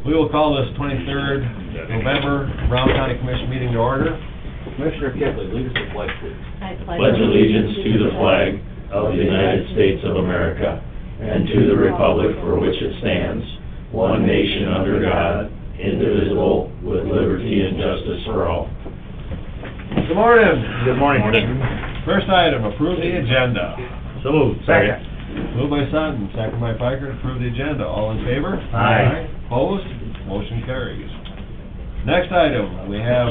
We will call this 23rd November Brown County Commission meeting to order. Commissioner Kipley, lead us to pledge, please. I pledge allegiance to the flag of the United States of America and to the republic for which it stands, one nation under God, indivisible, with liberty and justice for all. Good morning. Good morning. First item, approve the agenda. So moved. Second. Moved by Sutton, second by Piker, to approve the agenda. All in favor? Aye. Opposed? Motion carries. Next item, we have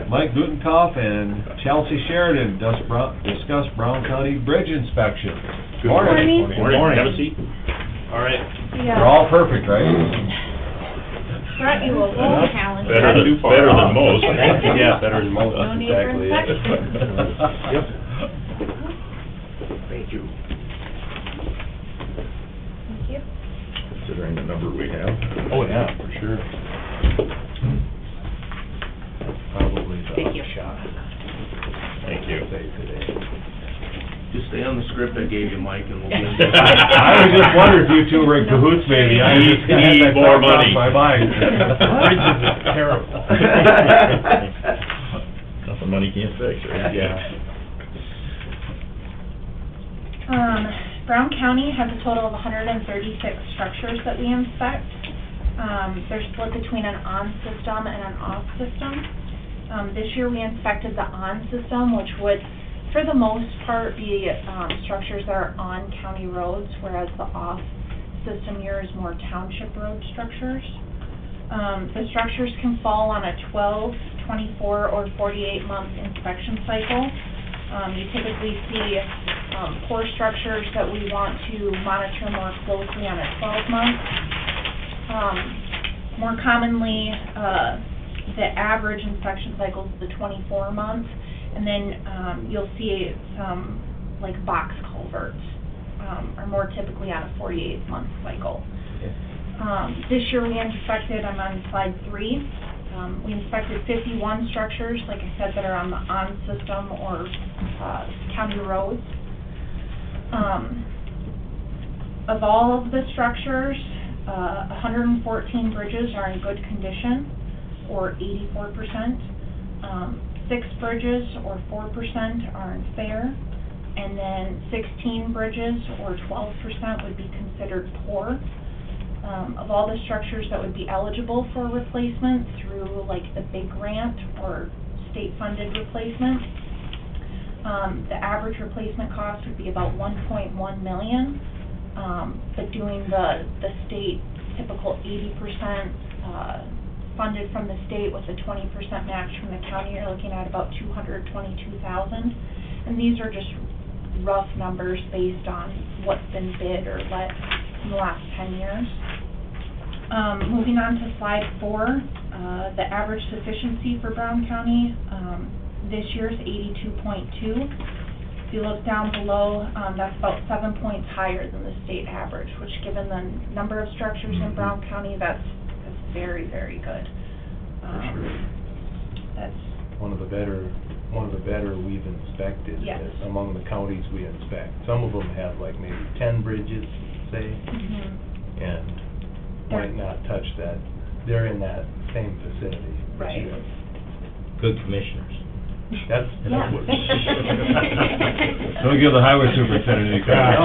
Mike Gutenkauf and Chelsea Sheridan discuss Brown County bridge inspection. Good morning. Good morning. Have a seat. All right. They're all perfect, right? Brought you a whole calendar. Better than most. Yeah, better than most, No that's need for exactly it. inspection. Yep. Thank you. Thank you. Considering the number we have. Oh, yeah, for sure. Probably Thank you. shot. Thank you. Say today. Just stay on the script I gave you, Mike, and we'll be... I was just wondering if you two were in cahoots, maybe. I just had Need that more thought cross money. my mind. Bridges is terrible. Nothing money can't fix, right? Yeah. Brown County has a total of 136 structures that we inspect. They're split between an on system and an off system. This year we inspected the on system, which would, for the most part, be structures that are on county roads, whereas the off system year is more township road structures. The structures can fall on a 12, 24, or 48-month inspection cycle. You typically see poor structures that we want to monitor more closely on a 12-month. More commonly, the average inspection cycle is the 24 months, and then you'll see some like box culverts are more typically on a 48-month cycle. This year we inspected, I'm on slide 3, we inspected 51 structures, like I said, that are on the on system or county roads. Of all of the structures, 114 bridges are in good condition, or 84%. 6 bridges, or 4%, are in fair, and then 16 bridges, or 12%, would be considered poor. Of all the structures that would be eligible for replacement through like the big grant or state-funded replacement, the average replacement cost would be about $1.1 million, but doing the state typical 80% funded from the state with a 20% match from the county, you're looking at about $222,000. And these are just rough numbers based on what's been bid or let in the last 10 years. Moving on to slide 4, the average sufficiency for Brown County this year is 82.2. If you look down below, that's about 7 points higher than the state average, which given the number of structures in Brown County, that's very, very good. That's One of the better we've inspected. Yes. Among the counties we inspect. Some of them have like maybe 10 bridges, say, and might not touch that. They're in that same vicinity. but Right. you have- Good commissioners. That's Yeah. what. Don't give the highway superintendent any credit.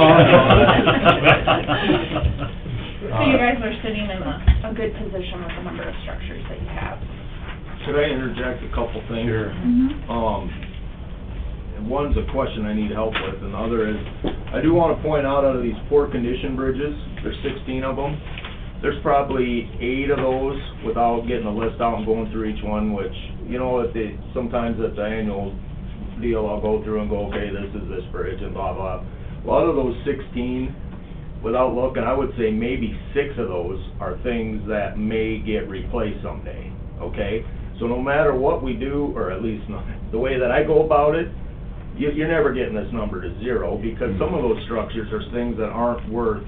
So you guys are sitting in a good position with the number of structures that you have. Could I interject a couple things? Sure. And one's a question I need help with, and the other is, I do want to point out of these poor condition bridges, there's 16 of them, there's probably 8 of those, without getting a list out and going through each one, which, you know, sometimes at the annual deal, I'll go through and go, okay, this is this bridge, and blah, blah. A lot of those 16, without looking, I would say maybe 6 of those are things that may get replaced someday, okay? So no matter what we do, or at least the way that I go about it, you're never getting this number to 0, because some of those structures are things that aren't worth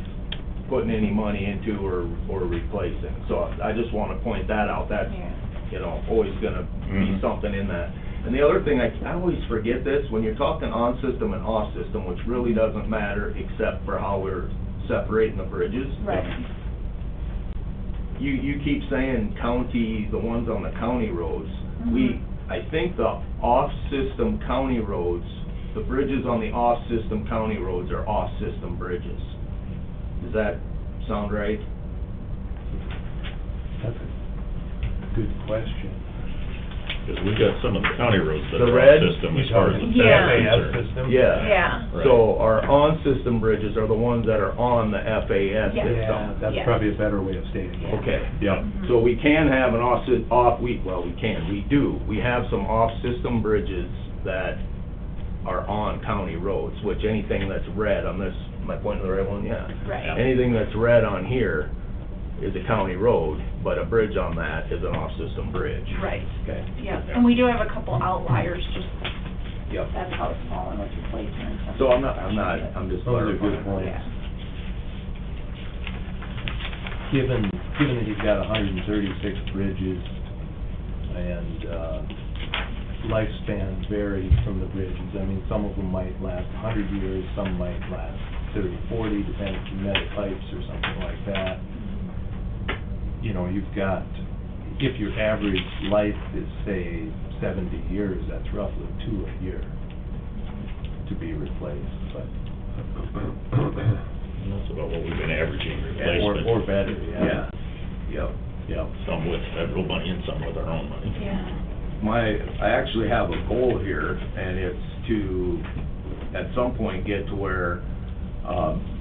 putting any money into or replacing. So I just want to point that out. That's, you know, always going to be something in that. And the other thing, I always forget this, when you're talking on system and off system, which really doesn't matter except for how we're separating the bridges. Right. you keep saying county, the ones on the county roads. I think the off-system county roads, the bridges on the off-system county roads are off-system bridges. Does that sound right? That's a good question. Because we got some of the county roads that The are red? off-system as far as the Yeah. FAS FAS concerned. system? Yeah. Yeah. Right. So our on-system bridges are the ones that are on the FAS Yeah. system. Yeah, that's Yes. probably a better way of stating it. Okay. Yeah. So we can have an we do. We have some off-system bridges that are on county roads, which anything that's red on this, am I pointing to the right one? Yeah. Right. Anything that's red on here is a county road, but a bridge on that is an off-system bridge. Right, Okay. yeah, and we do have a couple outliers, just, Yep. that's how it's falling with replacement and stuff. So I'm just Those are good clarifying. points. Yeah. Given that you've got 136 bridges and lifespans vary from the bridges, I mean, some of them might last 100 years, some might last 30, 40, depending on metal pipes or something like that. You know, you've got, if your average life is, say, 70 years, that's roughly 2 a year to be replaced, but... And that's about what we've been averaging replacement. Or better, Yeah. Yep. Yeah. Some with federal money and some with our own money. Yeah, I actually have a goal here, and it's to, at some point, get to where,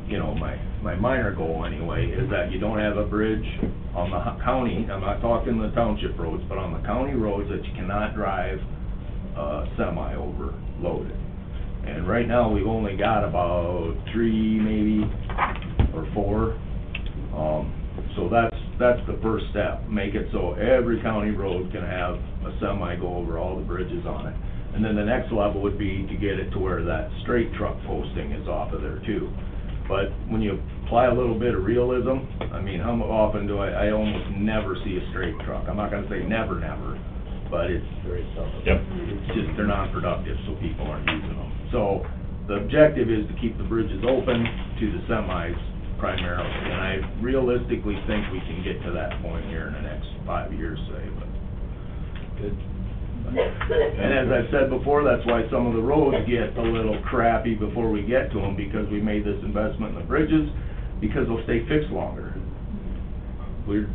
you know, my minor goal anyway, is that you don't have a bridge on the county, I'm not talking the township roads, but on the county roads that you cannot drive semi over loaded. And right now, we've only got about 3 maybe, or 4. So that's the first step, make it so every county road can have a semi go over all the bridges on it. And then the next level would be to get it to where that straight truck posting is off of there too. But when you apply a little bit of realism, I mean, how often do I almost never see a straight truck. I'm not gonna say never, but it's Very seldom. Yep. it's just, they're not productive, so people aren't using them. So, the objective is to keep the bridges open to the semis primarily, and I realistically think we can get to that point here in the next 5 years, say, but. Good. And as I said before, that's why some of the roads get a little crappy before we get to them, because we made this investment in the bridges, because they'll stay fixed longer. We're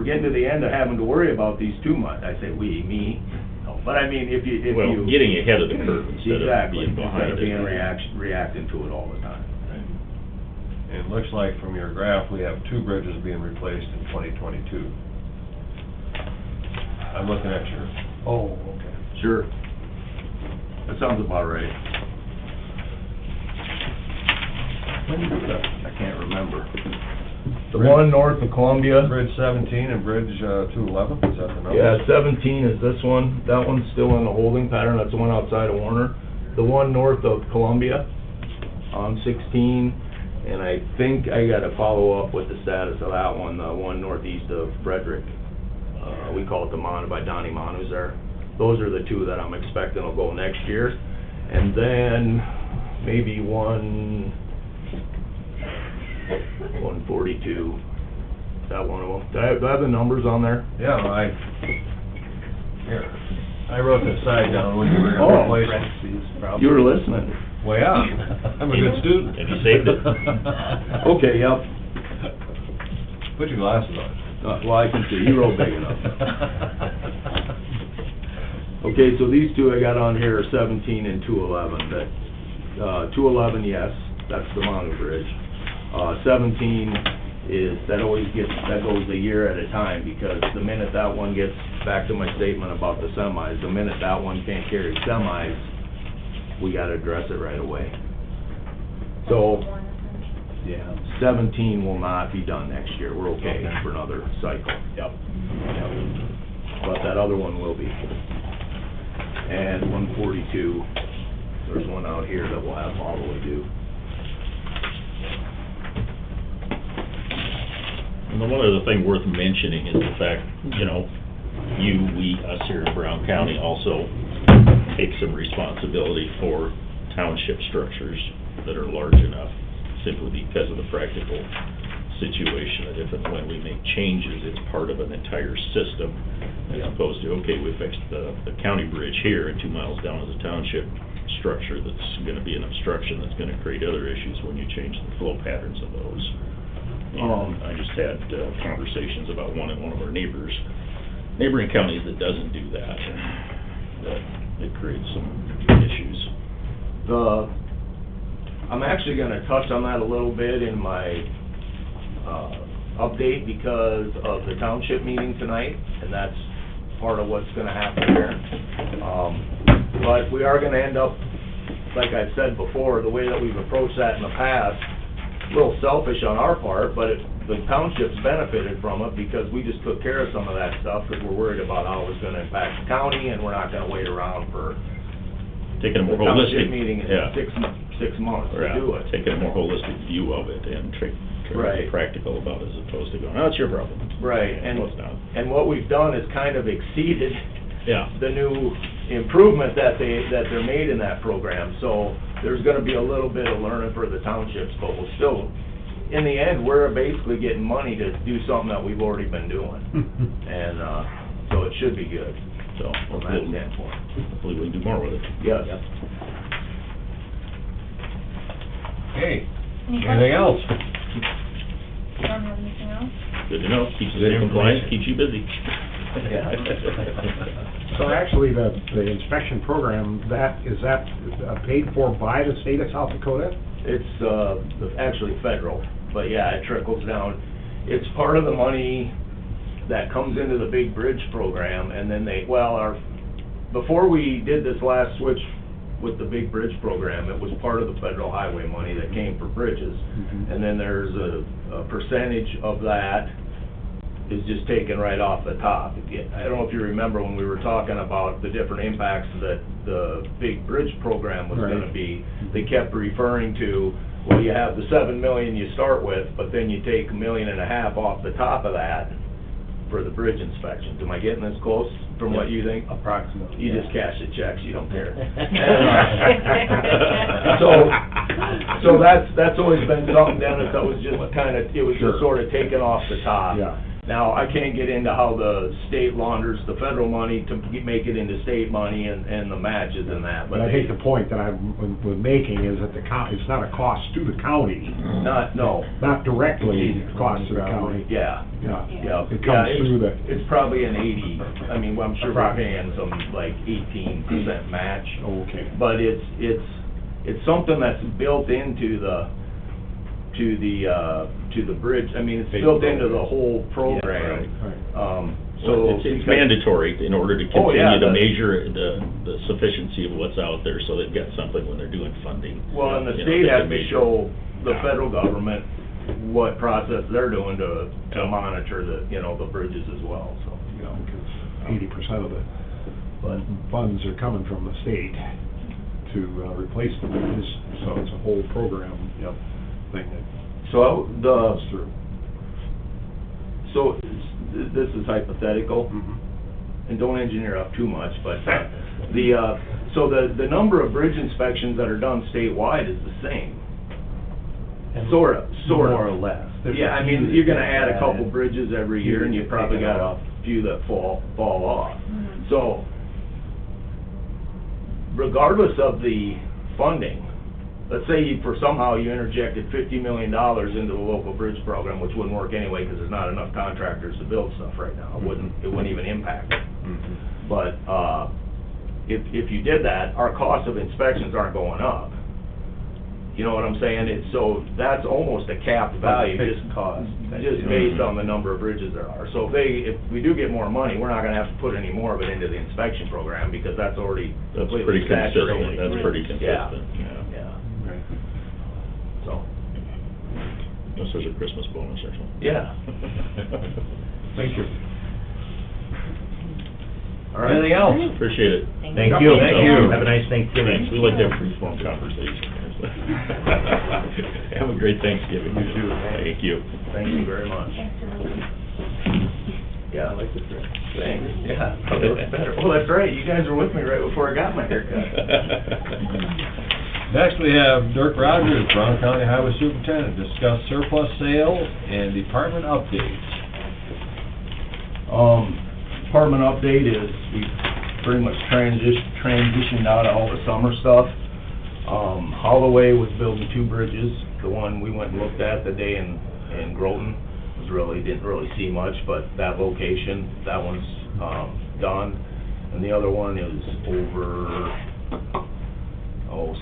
getting to the end of having to worry about these too much. I say we, me, no, but I mean, if you. Well, getting ahead of the curve instead of Exactly, being behind instead of it. being reacting to it all the time. It looks like from your graph, we have 2 bridges being replaced in 2022. I'm looking at your, Oh, okay. Sure. That sounds about right. I can't remember. The one north of Columbia. Bridge 17 and Bridge 211, is that the number? Yeah, 17 is this one. That one's still in the holding pattern. That's the one outside of Warner. The one north of Columbia on 16, and I think I gotta follow up with the status of that one, the one northeast of Frederick. We call it the Mon, by Donnie Mon, who's there. Those are the 2 that I'm expecting will go next year. And then maybe 142. Is that one of them? Do I have the numbers on there? Yeah, here, I wrote this side down when you were Oh. replacing. Parentheses, probably. You were listening. Well, yeah, I'm a good student. Have you saved it? Okay, yep. Put your glasses on. Well, I can see, you wrote big enough. Okay, so these 2 I got on here are 17 and 211, that, 211, yes, that's the Mountain Bridge. 17 is, that goes a year at a time, because the minute that one gets, back to my statement about the semis, the minute that one can't carry semis, we gotta address it right away. So, Yeah. 17 will not be done next year, we're okay for another cycle. Yep. But that other one will be. And 142, there's one out here that will have all the way due. And the one other thing worth mentioning is the fact, you know, we, us here in Brown County also take some responsibility for township structures that are large enough, simply because of the practical situation, that if and when we make changes, it's part of an entire system, as opposed to, okay, we fixed the county bridge here, and 2 miles down is a township structure that's gonna be an obstruction, that's gonna create other issues when you change the flow patterns of those. And I just had conversations about one in one of our neighboring counties that doesn't do that, that it creates some issues. I'm actually gonna touch on that a little bit in my, update because of the township meeting tonight, and that's part of what's gonna happen there. But we are gonna end up, like I've said before, the way that we've approached that in the past, a little selfish on our part, but the townships benefited from it because we just took care of some of that stuff because we're worried about how it was gonna impact the county, and we're not gonna wait around for Taking a the more holistic. township meeting in Yeah. 6 months to Yeah, do it. taking a more holistic view of it and try to be Right. practical about it, as opposed to going, oh, it's your problem. Right, No, it's not. and what we've done is kind of exceeded Yeah. the new improvement that they're made in that program. So there's gonna be a little bit of learning for the townships, but we'll still, in the end, we're basically getting money to do something that we've already been doing. And, so it should be good So, from that hopefully standpoint. we can do more with it. Yes. Okay, Any anything else? questions? You don't have anything else? Good to know, keeps us Good in compliance, information. keeps you busy. So actually, the inspection program, is that paid for by the state of South Dakota? It's, actually federal, but yeah, it trickles down. It's part of the money that comes into the big bridge program, and then before we did this last switch with the big bridge program, it was part of the federal highway money that came for bridges. Mhm. And then there's a percentage of that is just taken right off the top. I don't know if you remember when we were talking about the different impacts that the big bridge program was gonna Right. be. They kept referring to, well, you have the 7 million you start with, but then you take 1.5 million off the top of that for the bridge inspections. Am I getting this close from what you think? Approximately. You just cash the checks, you don't care. Yeah. So that's always been something, Dennis, that was just it was Sure. just sort of taken off the top. Yeah. Now, I can't get into how the state launders the federal money to make it into state money and the matches and that, But I think the point that I was making is that it's not a cost to the county, no, not directly a cost to the county. yeah. Yeah. Yeah, It comes through the, it's probably an 80, I mean, well, I'm sure we're paying some like 18% match. okay. But it's something that's built into the bridge, I mean, it's built into the whole program. Right. So. It's because- mandatory in order to Oh, yeah, continue to the- measure the sufficiency of what's out there, so they've got something when they're doing funding. Well, and the You know, state they has can to measure. show the federal government what process they're doing to Yeah. monitor the bridges as well, so. Because 80% of the funds are coming from the state to replace the bridges, so it's a whole program thing that So goes through. So this is hypothetical, and don't engineer up too much, but the number of bridge inspections that are done statewide is the same. Sort of. More or less. There's Yeah, I a mean, few you're gonna that add a get couple added. bridges every year, and you probably got a few that fall off. Mhm. So, regardless of the funding, let's say somehow you interjected $50 million into the local bridge program, which wouldn't work anyway, because there's not enough contractors to build stuff right now. It wouldn't even impact it. But, if you did that, our cost of inspections aren't going up. You know what I'm saying? So that's almost a capped value, Fixed cost. just based on the number of bridges there are. So if we do get more money, we're not gonna have to put any more of it into the inspection program, because that's already That's completely pretty consistent, saturated. that's pretty Yeah, consistent, yeah. yeah, Right. so, Unless there's a Christmas bonus or something. yeah. Thank you. All right, anything else? Appreciate it. Thank you. Thank you. Have a nice Thanksgiving. We like to have free-form conversations. Have a great Thanksgiving. You too. Thank you. Thank you very much. Thanks, everyone. Yeah, I like the dress. Thanks, yeah, it looks better. Well, that's right, you guys were with me right before I got my haircut. Next, we have Dirk Rogers, Brown County Highway Superintendent, discuss surplus sale and department updates. Department update is we pretty much transitioned out of all the summer stuff. Holloway was building 2 bridges. The one we went and looked at the day in Groton didn't really see much, but that location, that one's done. And the other one is over,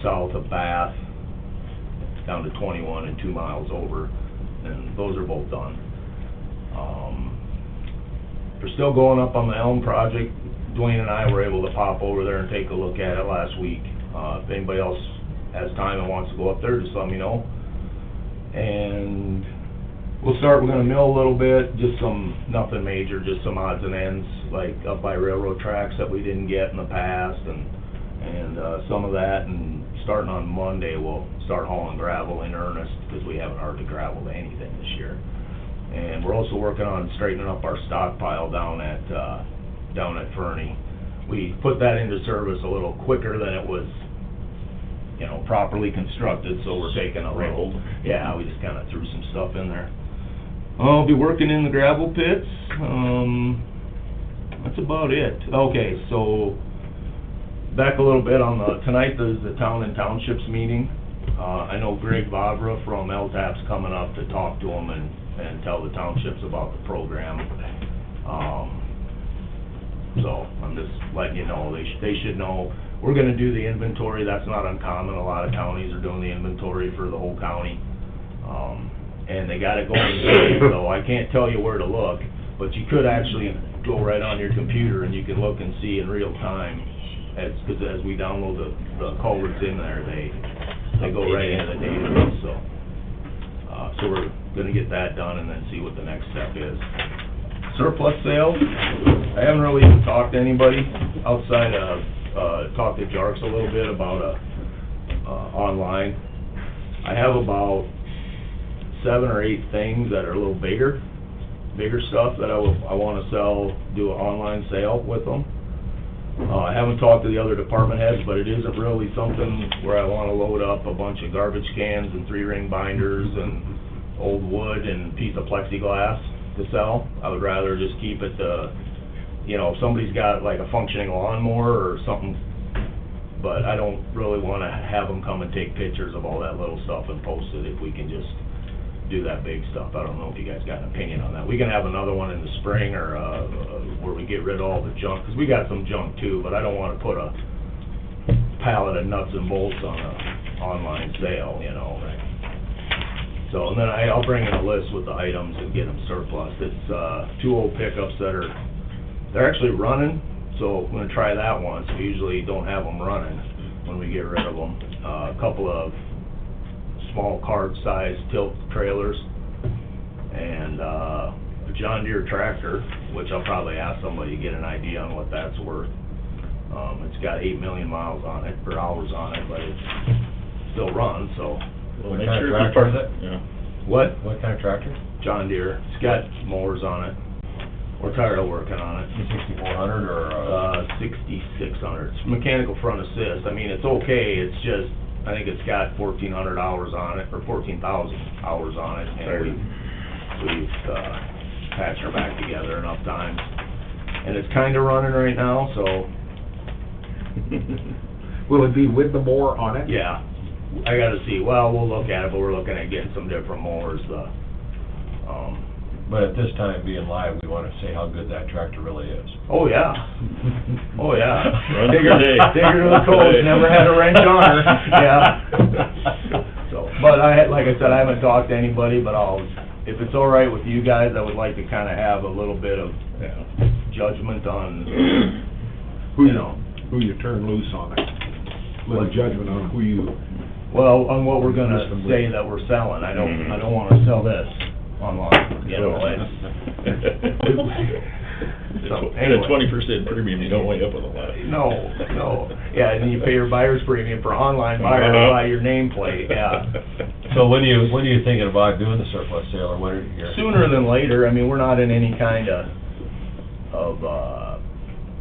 south of Bath, down to 21 and 2 miles over, and those are both done. They're still going up on the Elm project. Dwayne and I were able to pop over there and take a look at it last week. If anybody else has time and wants to go up there, just let me know. And we're gonna mill a little bit, just nothing major, just some odds and ends, like up by railroad tracks that we didn't get in the past, and some of that, and starting on Monday, we'll start hauling gravel in earnest, because we haven't hardly gravelled anything this year. And we're also working on straightening up our stockpile down at Fernie. We put that into service a little quicker than it was, properly constructed, so we're taking a little, we just kinda threw some stuff in there. I'll be working in the gravel pits. That's about it. Okay, so back a little bit on tonight there's the Town and Townships meeting. I know Greg Vavra from LTAP's coming up to talk to them and tell the townships about the program. So I'm just letting you know, they should know. We're gonna do the inventory. That's not uncommon. A lot of counties are doing the inventory for the whole county. And they got it going today, so I can't tell you where to look, but you could actually go right on your computer and you can look and see in real time, because as we download the culverts in there, they go right into the database, so we're gonna get that done and then see what the next step is. Surplus sale, I haven't really even talked to anybody outside of, talked to Jarks a little bit about online. I have about 7 or 8 things that are a little bigger stuff that I wanna sell, do an online sale with them. I haven't talked to the other department heads, but it isn't really something where I wanna load up a bunch of garbage cans and 3-ring binders and old wood and piece of plexiglass to sell. I would rather just keep it if somebody's got like a functioning lawnmower or something, but I don't really wanna have them come and take pictures of all that little stuff and post it if we can just do that big stuff. I don't know if you guys got an opinion on that. We can have another one in the spring, or where we get rid of all the junk, because we got some junk too, but I don't want to put a pallet of nuts and bolts on a online sale, So, and then I'll bring in a list with the items and get them surplus. It's 2 old pickups they're actually running, so I'm going to try that once. We usually don't have them running when we get rid of them. A couple of small cart-sized tilt trailers, and a John Deere tractor, which I'll probably ask somebody to get an idea on what that's worth. It's got 8 million miles on it, or hours on it, but it still runs, so. What kind of tractor is it? Yeah. What? What kind of tractor? John Deere. It's got mowers on it. We're tired of working on it. 6400 or? 6600. It's mechanical front assist. I mean, it's okay, it's just, I think it's got 1,400 hours on it, or 14,000 hours on it, and we've patched her back together enough times. And it's kinda running right now, so. Will it be with the mower on it? Yeah, I gotta see, well, we'll look at it, but we're looking at getting some different mowers, But at this time, being live, we wanna say how good that tractor really is. oh yeah, oh yeah. Runs Digger today. to the coast, never had a wrench on her, yeah. So, but like I said, I haven't talked to anybody, but if it's all right with you guys, I would like to kinda have a little bit of judgment on, Who you turn loose on it. Little judgment on who you... well, on what we're gonna say that we're selling. I don't wanna sell this online, So, And a 20% premium, you don't weigh up with a lot. No, yeah, and then you pay your buyer's premium for online buyer to buy your nameplate, yeah. So when are you thinking about doing the surplus sale, or when are you? Sooner than later. I mean, we're not in any kind of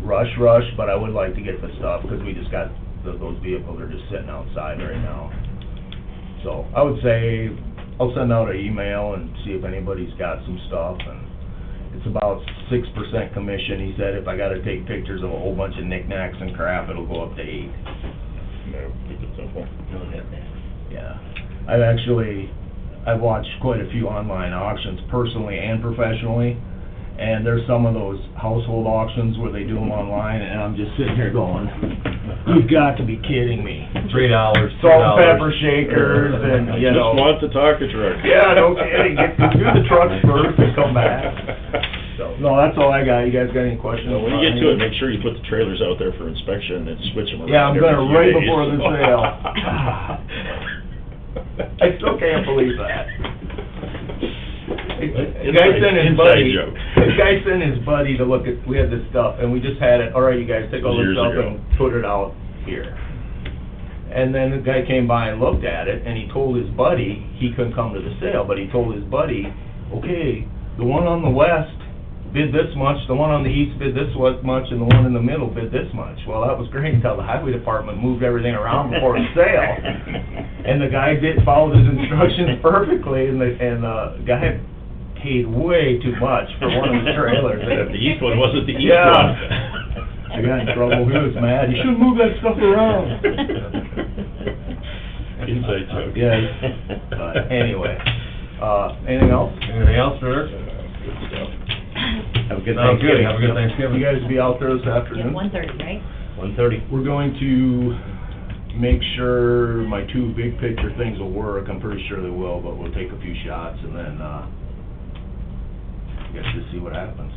rush, but I would like to get the stuff, because we just got those vehicles are just sitting outside right now. So, I would say, I'll send out an email and see if anybody's got some stuff, and it's about 6% commission. He said if I gotta take pictures of a whole bunch of knickknacks and crap, it'll go up to 8. Keep it simple. Yeah. I've watched quite a few online auctions personally and professionally, and there's some of those household auctions where they do them online, and I'm just sitting here going, you've got to be kidding me. $3, Salt and pepper shakers and, you know. Just want to talk a truck. Yeah, no kidding. Do the trucks first and come back. So, no, that's all I got. You guys got any questions? Well, when you get to it, make sure you put the trailers out there for inspection and switch them around. Yeah, I'm gonna every few right days. before the sale. I still can't believe that. The guy sent his buddy, Inside joke. the guy sent his buddy to look at, we had this stuff, and we just had it, all right, you guys take all this Years stuff ago. and put it out here. And then the guy came by and looked at it, and he told his buddy, he couldn't come to the sale, but he told his buddy, okay, the one on the west bid this much, the one on the east bid this much, and the one in the middle bid this much. Well, that was great until the highway department moved everything around before the sale. And the guy followed his instructions perfectly, and the guy paid way too much for one of the trailers. The east one wasn't the east Yeah. one. I got in trouble, he was mad, you shouldn't move that stuff around. Inside joke. Yes, but anyway, anything else? Anything else, Rick? Good stuff. Have a good Sounds good. Thanksgiving. Have a good Thanksgiving. You guys be out there this Yeah, afternoon? 1:30, right? 1:30. We're going to make sure my 2 big picture things will work. I'm pretty sure they will, but we'll take a few shots and then, I guess just see what happens.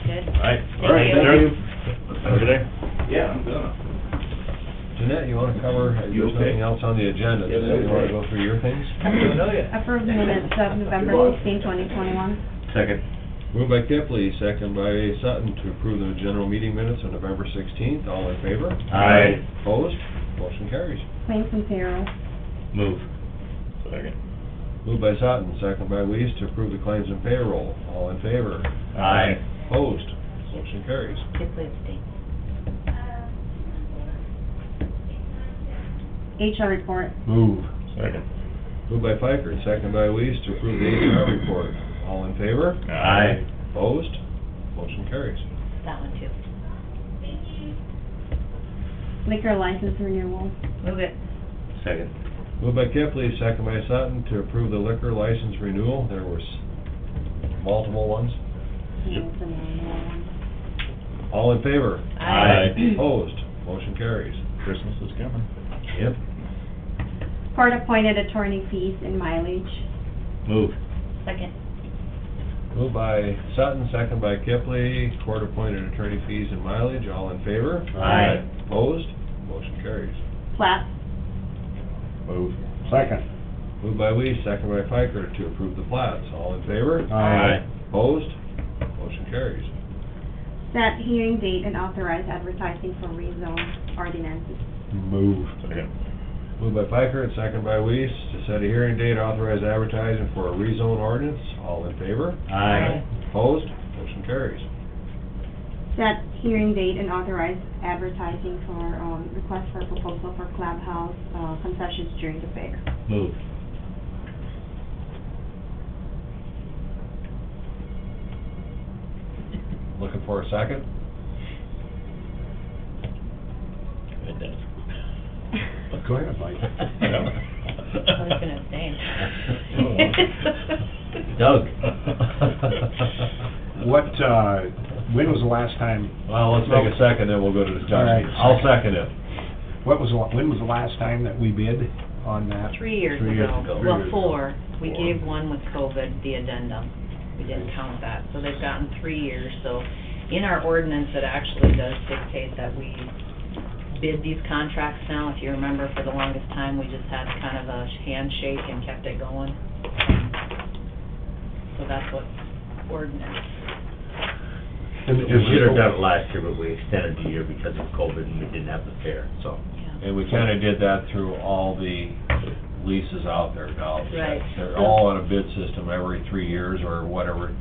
Good. All right. Thank you. Thank you. Have a good day. Yeah, I'm gonna. Jeanette, you wanna cover, You there's okay? nothing else on the agenda, Yes, Jeanette, you wanna okay. go through your things? Approve minutes of November 16, 2021. Second. Moved by Kipley, second by Sutton, to approve the general meeting minutes on November 16th. All in favor? Aye. Opposed? Motion carries. Claims and payroll. Move. Second. Moved by Sutton, second by Weiss, to approve the claims and payroll. All in favor? Aye. Opposed? Motion carries. Kipley abstained. HR report. Move. Second. Moved by Piker, second by Weiss, to approve the HR report. All in favor? Aye. Opposed? Motion carries. That one too. Liquor license renewal. Move it. Second. Moved by Kipley, second by Sutton, to approve the liquor license renewal. There was multiple ones. Yep. It's a manual one. All in favor? Aye. Opposed? Motion carries. Christmas is coming. Yep. Court-appointed attorney fees and mileage. Move. Second. Moved by Sutton, second by Kipley, court-appointed attorney fees and mileage. All in favor? Aye. Opposed? Motion carries. Plats. Move. Second. Moved by Weiss, second by Piker, to approve the plats. All in favor? Aye. Opposed? Motion carries. Set hearing date and authorize advertising for rezone ordinances. Move. Second. Moved by Piker and second by Weiss, to set a hearing date, authorize advertising for a rezone ordinance. All in favor? Aye. Opposed? Motion carries. Set hearing date and authorize advertising for, request for proposal for clubhouse, concessions during the fair. Move. Looking for a second? Good, Dennis. Go ahead, Mike. I was gonna abstain. Doug. What, when was the last time, Well, let's take a second, then we'll go to All discussion. right. I'll second it. when was the last time that we bid on that? 3 years 3 years ago. ago. Well, 3 years. 4. We 4. gave one with COVID, the addendum. We didn't count that. So they've gotten 3 years. So in our ordinance, it actually does dictate that we bid these contracts now. If you remember, for the longest time, we just had kind of a handshake and kept it going. So that's what ordinance. And We is should have it- done it last year, but we extended the year because of COVID and we didn't have the fair, so. Yeah. And we kinda did that through all the leases out there now. Right. They're all on a bid system every 3 years or whatever.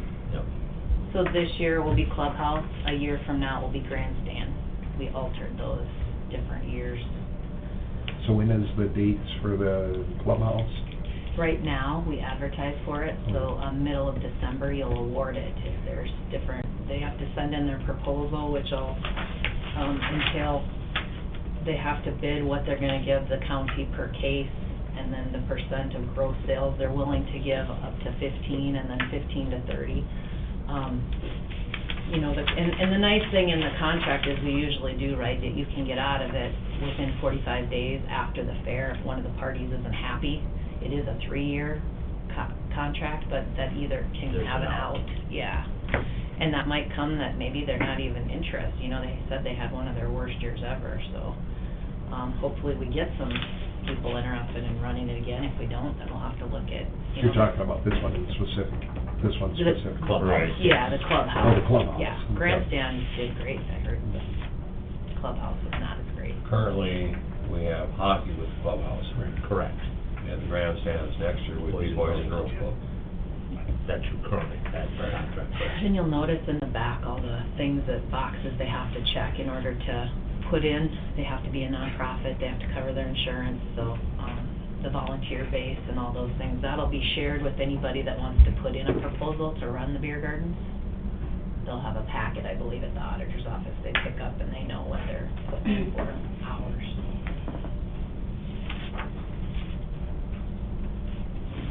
So this year will be clubhouse, a year from now it will be grandstand. We altered those different years So when is the dates for the clubhouse? Right now, we advertise for it, so middle of December, you'll award it. If there's different, they have to send in their proposal, which will entail, they have to bid what they're gonna give the county per case, and then the percent of gross sales they're willing to give up to 15, and then 15 to 30. You know, and the nice thing in the contract is we usually do, right, that you can get out of it within 45 days after the fair if one of the parties isn't happy. It is a 3-year contract, but that either can There's have an an out. out, yeah. And that might come that maybe they're not even interested, you know, they said they had one of their worst years ever, so, hopefully we get some people interested in running it again. If we don't, then we'll have to look at, you know. You're talking about this one in specific, this one The specific. Clubhouse. Yeah, the clubhouse. Oh, the clubhouse. Yeah, Okay. grandstand did great, I heard, but clubhouse was not as great. Currently, we have hockey with the clubhouse. Correct. And the grandstands next year would be Boys and Girls Club. That's your current, that's the contract. And you'll notice in the back, all the things that boxes they have to check in order to put in. They have to be a nonprofit, they have to cover their insurance, so, the volunteer base and all those things. That'll be shared with anybody that wants to put in a proposal to run the beer gardens. They'll have a packet, I believe, at the auditor's office they pick up, and they know what they're putting in for hours.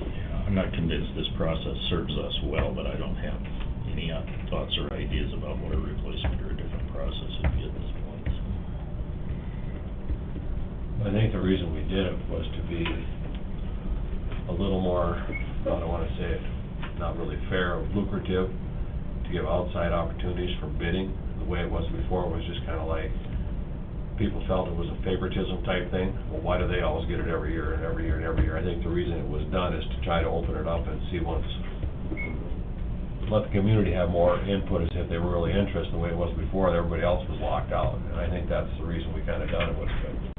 Yeah, I'm not convinced this process serves us well, but I don't have any thoughts or ideas about what a replacement or a different process would be at this point. I think the reason we did it was to be a little more, I don't wanna say it, not really fair, lucrative, to give outside opportunities for bidding. The way it was before was just kinda like, people felt it was a favoritism type thing. Well, why do they always get it every year and every year and every year? I think the reason it was done is to try to open it up and see once, let the community have more input as if they were really interested. The way it was before, everybody else was locked out. And I think that's the reason we kinda done it was to.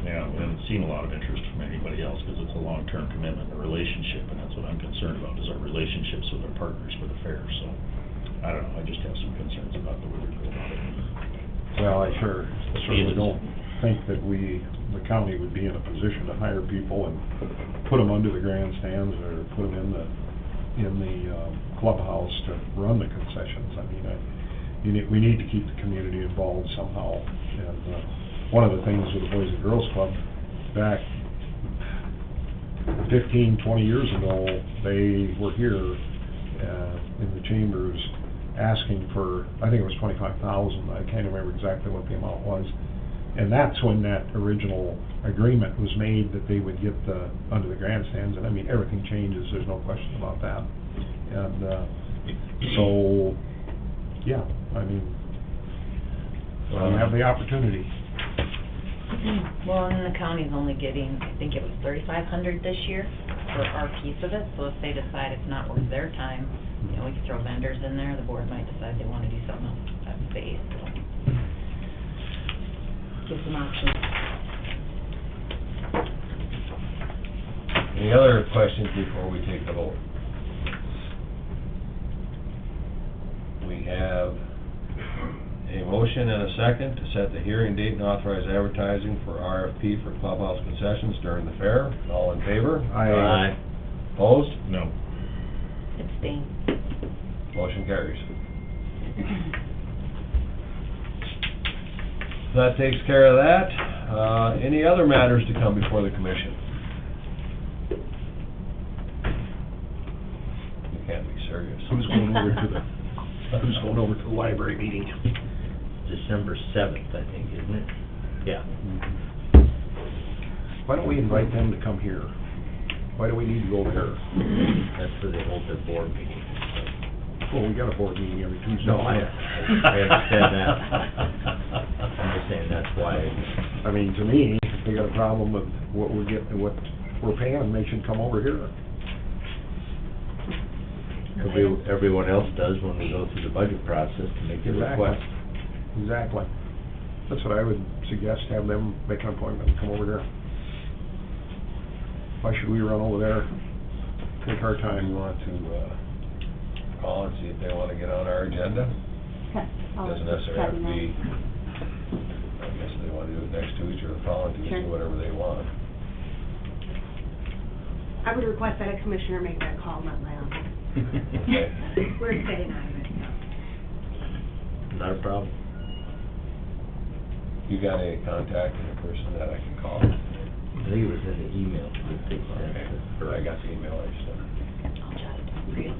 Yeah, we haven't seen a lot of interest from anybody else, because it's a long-term commitment, a relationship, and that's what I'm concerned about, is our relationships with our partners for the fair, so, I don't know, I just have some concerns about the way we go about it. Well, I certainly don't think that the county would be in a position to hire people and put them under the grandstands or put them in the clubhouse to run the concessions. I mean, we need to keep the community involved somehow, and, one of the things with the Boys and Girls Club, back 15, 20 years ago, they were here in the chambers asking for, I think it was $25,000, I can't remember exactly what the amount was. And that's when that original agreement was made that they would get under the grandstands, and I mean, everything changes, there's no question about that. And so, yeah, I mean, you have the opportunity. Well, and the county's only getting, I think it was $3,500 this year for our piece of it, so if they decide it's not worth their time, you know, we could throw vendors in there, the board might decide they wanna do something else with that space, so. Give some options. Any other questions before we take the vote? We have a motion and a second to set the hearing date and authorize advertising for RFP for clubhouse concessions during the fair. All in favor? Aye. Opposed? No. Abstain. Motion carries. That takes care of that. Any other matters to come before the commission? You can't be serious. Who's going over to the library meeting? December 7th, I think, isn't it? Yeah. Why don't we invite them to come here? Why do we need to go there? That's where they hold their board meeting. Well, we got a board meeting every Tuesday. No, I understand that. I'm just saying that's why. I mean, to me, if they got a problem with what we're getting, what we're paying, they should come over here. Everyone else does when we go through the budget process to make a request. Exactly. That's what I would suggest, have them make an appointment and come over here. Why should we run over there, take our You time? want to call and see if they want to get on our agenda? Okay. I'll Doesn't necessarily have to let you be, I guess choice, they wanna do it next Tuesday or the following Tuesday, Sure. whatever they want. I would request that a commissioner make that call, not my office. Okay. We're staying out of it, so. Not a problem. You got a contact and a person that I can call? I think it was in the email that they sent. Okay, I got the email, I just, I'll jot it down for you.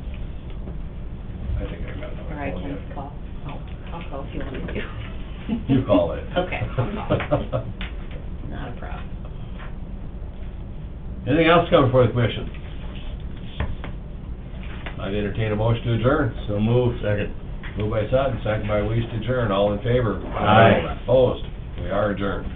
I think I got it on Or my I phone can yet. call. I'll call if you want me to. You call it. Okay, I'll call. Not a problem. Anything else coming before the commission? I'd entertain a motion to adjourn. So move. Second. Moved by Sutton, second by Weiss to adjourn, all in favor? Aye. Opposed? We are adjourned.